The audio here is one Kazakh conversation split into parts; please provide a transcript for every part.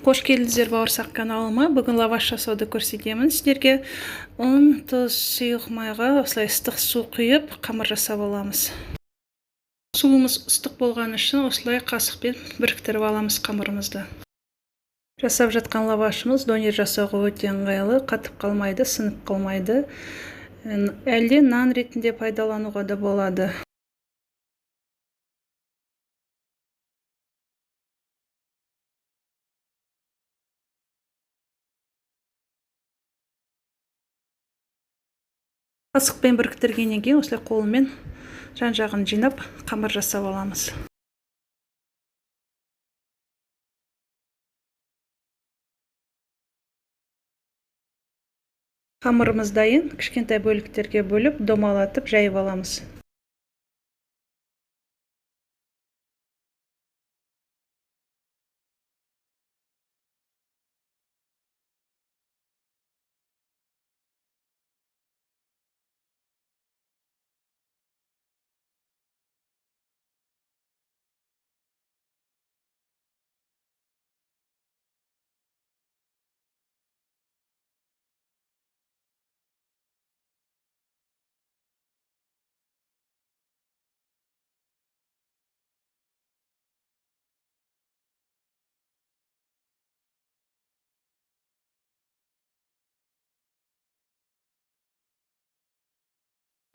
Қош келдіңіздер бауырсақ каналыма. Бүгін лаваш жасауды көрсетемін сіздерге. Ұн, тұз, сұйық майға осылай ыстық су құйып, қамыр жасап аламыз. Суымыз ыстық болған үшін осылай қасықпен біріктіріп аламыз қамырымызды. Жасап жатқан лавашымыз донер жасауға өте ыңғайлы, қатып қалмайды, сынып қалмайды. Әлде нан ретінде пайдалануға да болады. Қасықпен біріктіргеннен кейін осылай қолмен жан-жағын жинап қамыр жасап аламыз. Қамырымыз дайын, кішкентай бөліктерге бөліп, домалатып жайып аламыз.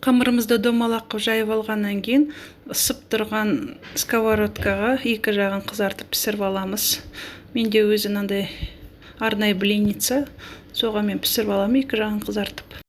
Қамырымызды домалақ қып жайып алғаннан кейін ысып тұрған сковородкаға екі жағын қызартып пісіріп аламыз. Менде өзі мынандай арнайы блинница, соған мен пісіріп аламын екі жағын қызартып.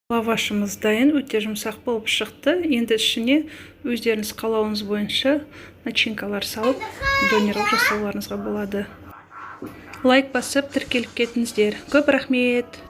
Лавашымыз дайын, өте жұмсақ болып шықты. Енді ішіне өздеріңіз қалауыңыз бойынша начинкалар салып, донерлық жасауларыңызға болады. Лайк басып, тіркеліп кетіңіздер. Көп рахмет!